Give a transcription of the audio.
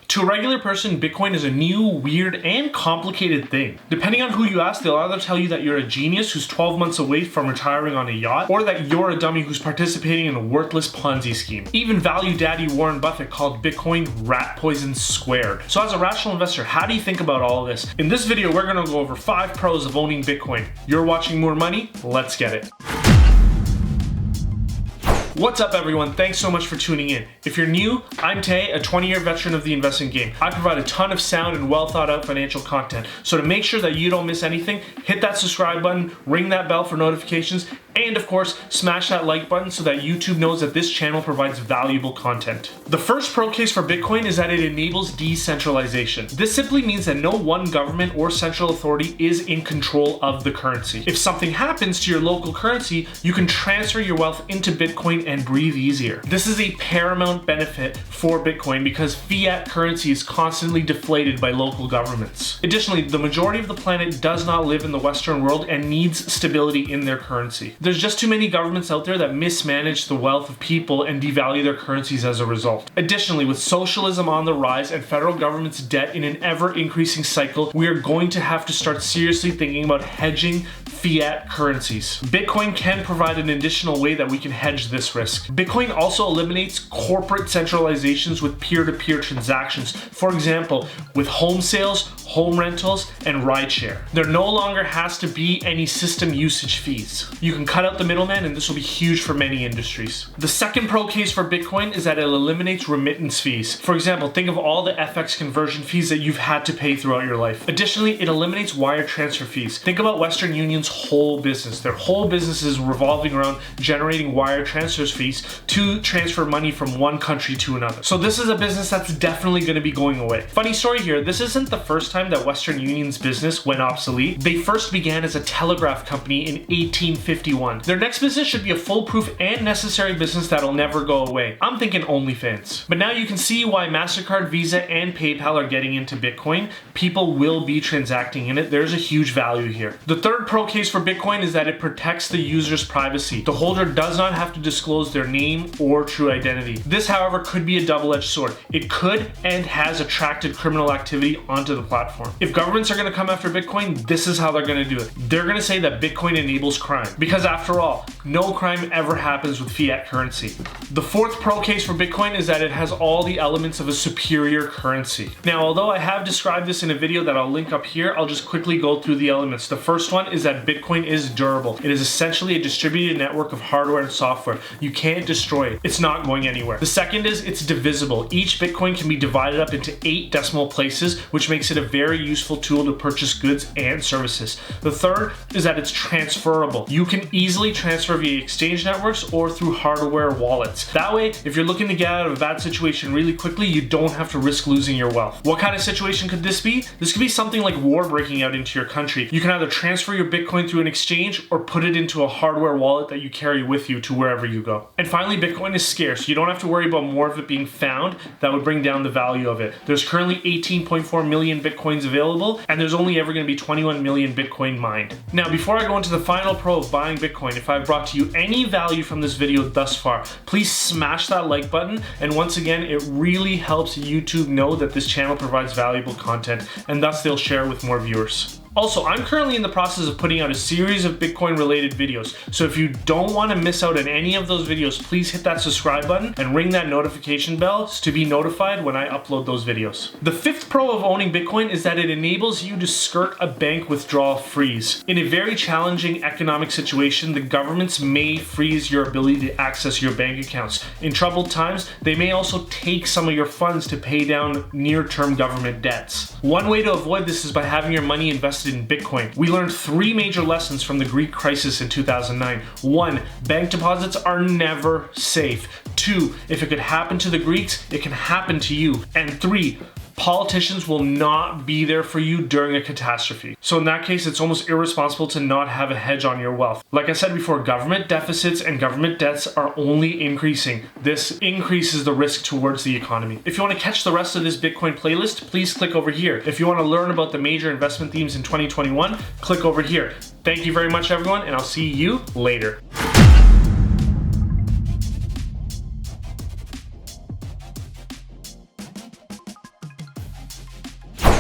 To a regular person, Bitcoin is a new, weird, and complicated thing. Depending on who you ask, they'll either tell you that you're a genius who's 12 months away from retiring on a yacht, or that you're a dummy who's participating in a worthless Ponzi scheme. Even value daddy Warren Buffett called Bitcoin rat poison squared. So as a rational investor, how do you think about all of this? In this video, we're gonna go over 5 pros of owning Bitcoin. You're watching More Money, let's get it. What's up everyone, thanks so much for tuning in. If you're new, I'm Tay, a 20-year veteran of the investing game. I provide a ton of sound and well thought out financial content. So to make sure that you don't miss anything, hit that subscribe button, ring that bell for notifications, and of course, smash that like button so that YouTube knows that this channel provides valuable content. The first pro case for Bitcoin is that it enables decentralization. This simply means that no one government or central authority is in control of the currency. If something happens to your local currency, you can transfer your wealth into Bitcoin and breathe easier. This is a paramount benefit for Bitcoin because fiat currency is constantly deflated by local governments. Additionally, the majority of the planet does not live in the Western world and needs stability in their currency. There's just too many governments out there that mismanage the wealth of people and devalue their currencies as a result. Additionally, with socialism on the rise and federal government's debt in an ever-increasing cycle, we are going to have to start seriously thinking about hedging fiat currencies. Bitcoin can provide an additional way that we can hedge this risk. Bitcoin also eliminates corporate centralizations with peer-to-peer transactions. For example, with home sales, home rentals, and rideshare. There no longer has to be any system usage fees. You can cut out the middleman and this will be huge for many industries. The second pro case for Bitcoin is that it eliminates remittance fees. For example, think of all the FX conversion fees that you've had to pay throughout your life. Additionally, it eliminates wire transfer fees. Think about Western Union's whole business. Their whole business is revolving around generating wire transfer fees to transfer money from one country to another. So this is a business that's definitely going to be going away. Funny story here, this isn't the first time that Western Union's business went obsolete. They first began as a telegraph company in 1851. Their next business should be a foolproof and necessary business that'll never go away. I'm thinking OnlyFans. But now you can see why MasterCard, Visa, and PayPal are getting into Bitcoin. People will be transacting in it. There's a huge value here. The third pro case for Bitcoin is that it protects the user's privacy. The holder does not have to disclose their name or true identity. This, however, could be a double-edged sword. It could and has attracted criminal activity onto the platform. If governments are going to come after Bitcoin, this is how they're going to do it. They're going to say that Bitcoin enables crime. Because after all, no crime ever happens with fiat currency. The fourth pro case for Bitcoin is that it has all the elements of a superior currency. Now, although I have described this in a video that I'll link up here, I'll just quickly go through the elements. The first one is that Bitcoin is durable. It is essentially a distributed network of hardware and software. You can't destroy it. It's not going anywhere. The second is it's divisible. Each Bitcoin can be divided up into 8 decimal places, which makes it a very useful tool to purchase goods and services. The third is that it's transferable. You can easily transfer via exchange networks or through hardware wallets. That way, if you're looking to get out of a bad situation really quickly, you don't have to risk losing your wealth. What kind of situation could this be? This could be something like war breaking out into your country. You can either transfer your Bitcoin through an exchange or put it into a hardware wallet that you carry with you to wherever you go. And finally, Bitcoin is scarce. You don't have to worry about more of it being found that would bring down the value of it. There's currently 18.4 million Bitcoins available, and there's only ever going to be 21 million Bitcoin mined. Now, before I go into the final pro of buying Bitcoin, if I've brought to you any value from this video thus far, please smash that like button. And once again, it really helps YouTube know that this channel provides valuable content, and thus they'll share with more viewers. Also, I'm currently in the process of putting out a series of Bitcoin related videos. So if you don't want to miss out on any of those videos, please hit that subscribe button and ring that notification bell to be notified when I upload those videos. The fifth pro of owning Bitcoin is that it enables you to skirt a bank withdrawal freeze. In a very challenging economic situation, the governments may freeze your ability to access your bank accounts. In troubled times, they may also take some of your funds to pay down near-term government debts. One way to avoid this is by having your money invested in Bitcoin. We learned 3 major lessons from the Greek crisis in 2009. 1, bank deposits are never safe. 2, if it could happen to the Greeks, it can happen to you. And 3, politicians will not be there for you during a catastrophe. So in that case, it's almost irresponsible to not have a hedge on your wealth. Like I said before, government deficits and government debts are only increasing. This increases the risk towards the economy. If you want to catch the rest of this Bitcoin playlist, please click over here. If you want to learn about the major investment themes in 2021, click over here. Thank you very much, everyone, and I'll see you later.